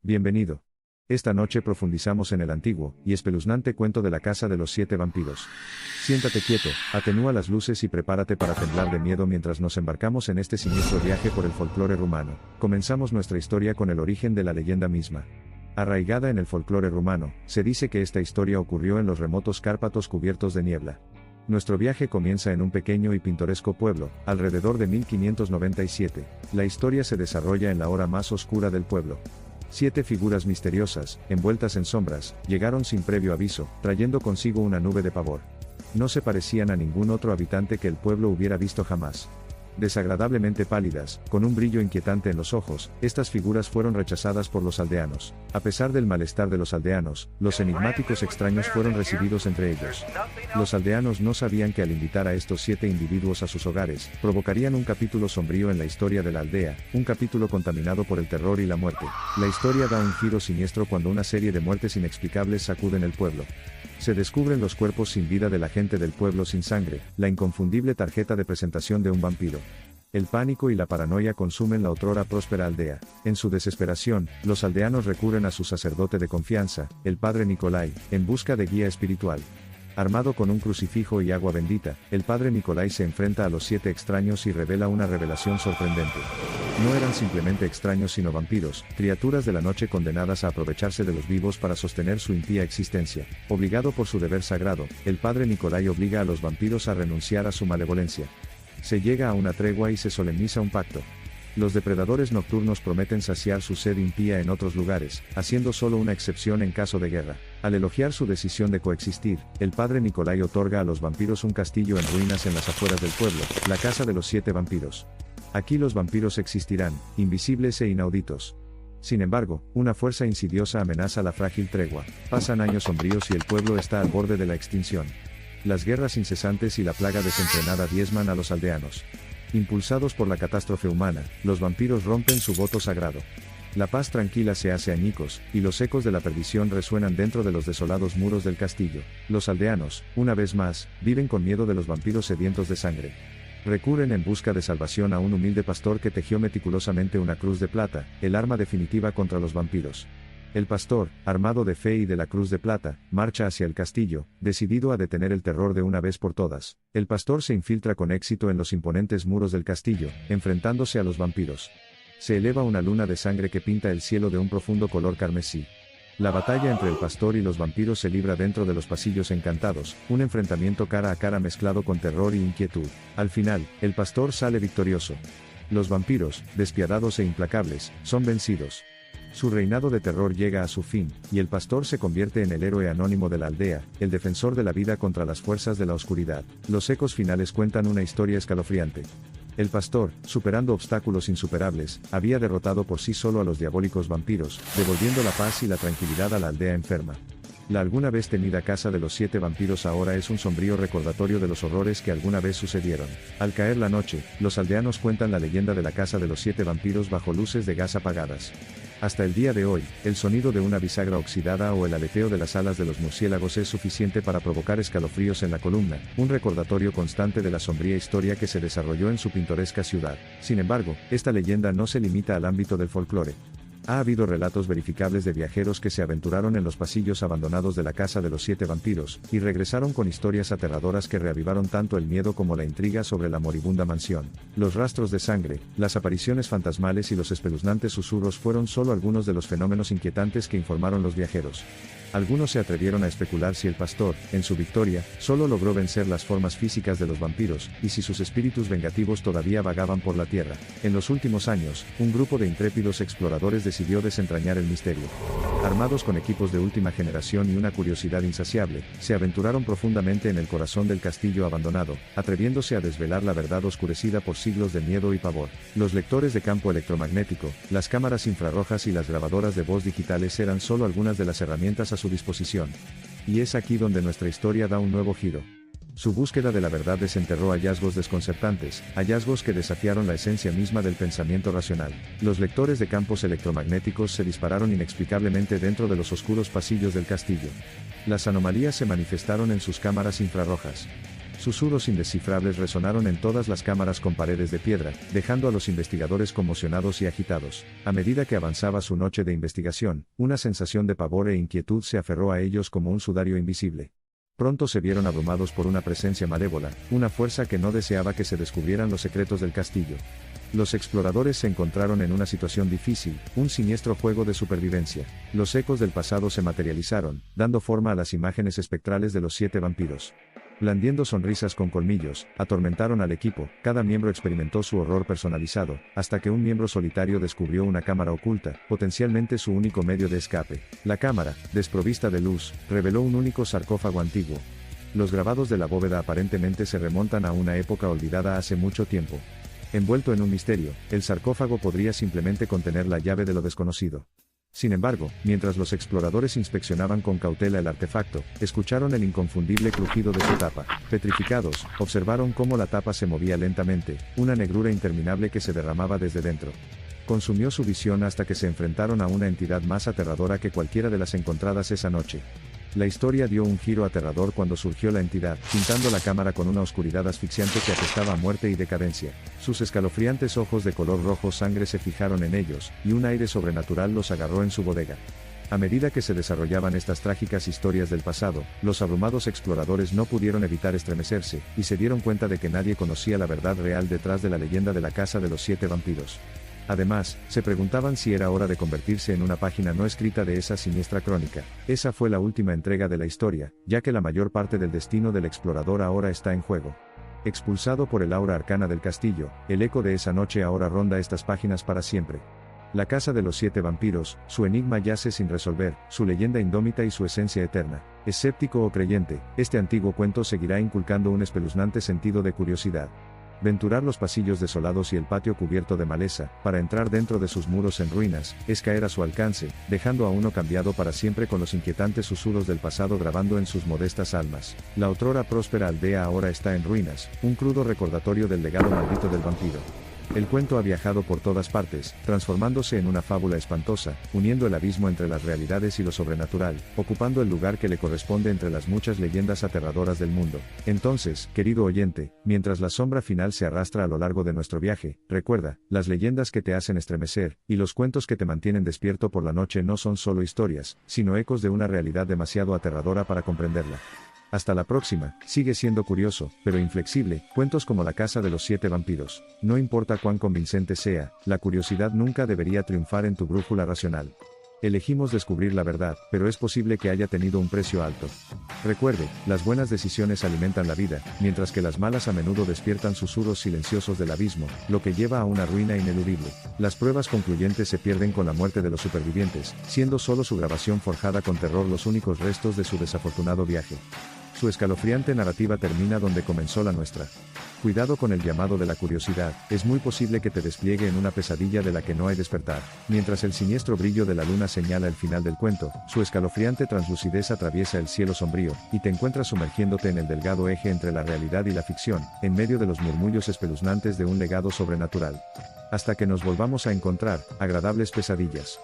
Bienvenido. Esta noche profundizamos en el antiguo y espeluznante cuento de la casa de los 7 vampiros. Siéntate quieto, atenúa las luces y prepárate para temblar de miedo mientras nos embarcamos en este siniestro viaje por el folclore rumano. Comenzamos nuestra historia con el origen de la leyenda misma. Arraigada en el folclore rumano, se dice que esta historia ocurrió en los remotos Cárpatos cubiertos de niebla. Nuestro viaje comienza en un pequeño y pintoresco pueblo, alrededor de 1597. La historia se desarrolla en la hora más oscura del pueblo. 7 figuras misteriosas, envueltas en sombras, llegaron sin previo aviso, trayendo consigo una nube de pavor. No se parecían a ningún otro habitante que el pueblo hubiera visto jamás. Desagradablemente pálidas, con un brillo inquietante en los ojos, estas figuras fueron rechazadas por los aldeanos. A pesar del malestar de los aldeanos, los enigmáticos extraños fueron recibidos entre ellos. Los aldeanos no sabían que al invitar a estos 7 individuos a sus hogares, provocarían un capítulo sombrío en la historia de la aldea, un capítulo contaminado por el terror y la muerte. La historia da un giro siniestro cuando una serie de muertes inexplicables sacuden el pueblo. Se descubren los cuerpos sin vida de la gente del pueblo sin sangre, la inconfundible tarjeta de presentación de un vampiro. El pánico y la paranoia consumen la otrora próspera aldea. En su desesperación, los aldeanos recurren a su sacerdote de confianza, el padre Nicolai, en busca de guía espiritual. Armado con un crucifijo y agua bendita, el padre Nicolai se enfrenta a los 7 extraños y revela una revelación sorprendente. No eran simplemente extraños sino vampiros, criaturas de la noche condenadas a aprovecharse de los vivos para sostener su impía existencia. Obligado por su deber sagrado, el padre Nicolai obliga a los vampiros a renunciar a su malevolencia. Se llega a una tregua y se solemniza un pacto. Los depredadores nocturnos prometen saciar su sed impía en otros lugares, haciendo solo una excepción en caso de guerra. Al elogiar su decisión de coexistir, el padre Nicolai otorga a los vampiros un castillo en ruinas en las afueras del pueblo, la casa de los 7 vampiros. Aquí los vampiros existirán, invisibles e inauditos. Sin embargo, una fuerza insidiosa amenaza la frágil tregua. Pasan años sombríos y el pueblo está al borde de la extinción. Las guerras incesantes y la plaga desenfrenada diezman a los aldeanos. Impulsados por la catástrofe humana, los vampiros rompen su voto sagrado. La paz tranquila se hace añicos, y los ecos de la perdición resuenan dentro de los desolados muros del castillo. Los aldeanos, una vez más, viven con miedo de los vampiros sedientos de sangre. Recurren en busca de salvación a un humilde pastor que tejió meticulosamente una cruz de plata, el arma definitiva contra los vampiros. El pastor, armado de fe y de la cruz de plata, marcha hacia el castillo, decidido a detener el terror de una vez por todas. El pastor se infiltra con éxito en los imponentes muros del castillo, enfrentándose a los vampiros. Se eleva una luna de sangre que pinta el cielo de un profundo color carmesí. La batalla entre el pastor y los vampiros se libra dentro de los pasillos encantados, un enfrentamiento cara a cara mezclado con terror y inquietud. Al final, el pastor sale victorioso. Los vampiros, despiadados e implacables, son vencidos. Su reinado de terror llega a su fin, y el pastor se convierte en el héroe anónimo de la aldea, el defensor de la vida contra las fuerzas de la oscuridad. Los ecos finales cuentan una historia escalofriante. El pastor, superando obstáculos insuperables, había derrotado por sí solo a los diabólicos vampiros, devolviendo la paz y la tranquilidad a la aldea enferma. La alguna vez temida casa de los 7 vampiros ahora es un sombrío recordatorio de los horrores que alguna vez sucedieron. Al caer la noche, los aldeanos cuentan la leyenda de la casa de los 7 vampiros bajo luces de gas apagadas. Hasta el día de hoy, el sonido de una bisagra oxidada o el aleteo de las alas de los murciélagos es suficiente para provocar escalofríos en la columna, un recordatorio constante de la sombría historia que se desarrolló en su pintoresca ciudad. Sin embargo, esta leyenda no se limita al ámbito del folclore. Ha habido relatos verificables de viajeros que se aventuraron en los pasillos abandonados de la casa de los 7 vampiros, y regresaron con historias aterradoras que reavivaron tanto el miedo como la intriga sobre la moribunda mansión. Los rastros de sangre, las apariciones fantasmales y los espeluznantes susurros fueron solo algunos de los fenómenos inquietantes que informaron los viajeros. Algunos se atrevieron a especular si el pastor, en su victoria, solo logró vencer las formas físicas de los vampiros, y si sus espíritus vengativos todavía vagaban por la tierra. En los últimos años, un grupo de intrépidos exploradores decidió desentrañar el misterio. Armados con equipos de última generación y una curiosidad insaciable, se aventuraron profundamente en el corazón del castillo abandonado, atreviéndose a desvelar la verdad oscurecida por siglos de miedo y pavor. Los lectores de campo electromagnético, las cámaras infrarrojas y las grabadoras de voz digitales eran solo algunas de las herramientas a su disposición. Y es aquí donde nuestra historia da un nuevo giro. Su búsqueda de la verdad desenterró hallazgos desconcertantes, hallazgos que desafiaron la esencia misma del pensamiento racional. Los lectores de campos electromagnéticos se dispararon inexplicablemente dentro de los oscuros pasillos del castillo. Las anomalías se manifestaron en sus cámaras infrarrojas. Susurros indescifrables resonaron en todas las cámaras con paredes de piedra, dejando a los investigadores conmocionados y agitados. A medida que avanzaba su noche de investigación, una sensación de pavor e inquietud se aferró a ellos como un sudario invisible. Pronto se vieron abrumados por una presencia malévola, una fuerza que no deseaba que se descubrieran los secretos del castillo. Los exploradores se encontraron en una situación difícil, un siniestro juego de supervivencia. Los ecos del pasado se materializaron, dando forma a las imágenes espectrales de los 7 vampiros. Blandiendo sonrisas con colmillos, atormentaron al equipo, cada miembro experimentó su horror personalizado, hasta que un miembro solitario descubrió una cámara oculta, potencialmente su único medio de escape. La cámara, desprovista de luz, reveló un único sarcófago antiguo. Los grabados de la bóveda aparentemente se remontan a una época olvidada hace mucho tiempo. Envuelto en un misterio, el sarcófago podría simplemente contener la llave de lo desconocido. Sin embargo, mientras los exploradores inspeccionaban con cautela el artefacto, escucharon el inconfundible crujido de su tapa. Petrificados, observaron cómo la tapa se movía lentamente, una negrura interminable que se derramaba desde dentro. Consumió su visión hasta que se enfrentaron a una entidad más aterradora que cualquiera de las encontradas esa noche. La historia dio un giro aterrador cuando surgió la entidad, pintando la cámara con una oscuridad asfixiante que atestaba a muerte y decadencia. Sus escalofriantes ojos de color rojo sangre se fijaron en ellos, y un aire sobrenatural los agarró en su bodega. A medida que se desarrollaban estas trágicas historias del pasado, los abrumados exploradores no pudieron evitar estremecerse, y se dieron cuenta de que nadie conocía la verdad real detrás de la leyenda de la Casa de los 7 Vampiros. Además, se preguntaban si era hora de convertirse en una página no escrita de esa siniestra crónica. Esa fue la última entrega de la historia, ya que la mayor parte del destino del explorador ahora está en juego. Expulsado por el aura arcana del castillo, el eco de esa noche ahora ronda estas páginas para siempre. La Casa de los 7 Vampiros, su enigma yace sin resolver, su leyenda indómita y su esencia eterna. Escéptico o creyente, este antiguo cuento seguirá inculcando un espeluznante sentido de curiosidad. Venturar los pasillos desolados y el patio cubierto de maleza, para entrar dentro de sus muros en ruinas, es caer a su alcance, dejando a uno cambiado para siempre con los inquietantes susurros del pasado grabando en sus modestas almas. La otrora próspera aldea ahora está en ruinas, un crudo recordatorio del legado maldito del vampiro. El cuento ha viajado por todas partes, transformándose en una fábula espantosa, uniendo el abismo entre las realidades y lo sobrenatural, ocupando el lugar que le corresponde entre las muchas leyendas aterradoras del mundo. Entonces, querido oyente, mientras la sombra final se arrastra a lo largo de nuestro viaje, recuerda, las leyendas que te hacen estremecer, y los cuentos que te mantienen despierto por la noche no son solo historias, sino ecos de una realidad demasiado aterradora para comprenderla. Hasta la próxima, sigue siendo curioso, pero inflexible, cuentos como La Casa de los 7 Vampiros. No importa cuán convincente sea, la curiosidad nunca debería triunfar en tu brújula racional. Elegimos descubrir la verdad, pero es posible que haya tenido un precio alto. Recuerde, las buenas decisiones alimentan la vida, mientras que las malas a menudo despiertan susurros silenciosos del abismo, lo que lleva a una ruina ineludible. Las pruebas concluyentes se pierden con la muerte de los supervivientes, siendo solo su grabación forjada con terror los únicos restos de su desafortunado viaje. Su escalofriante narrativa termina donde comenzó la nuestra. Cuidado con el llamado de la curiosidad, es muy posible que te despliegue en una pesadilla de la que no hay despertar. Mientras el siniestro brillo de la luna señala el final del cuento, su escalofriante translucidez atraviesa el cielo sombrío, y te encuentras sumergiéndote en el delgado eje entre la realidad y la ficción, en medio de los murmullos espeluznantes de un legado sobrenatural. Hasta que nos volvamos a encontrar, agradables pesadillas.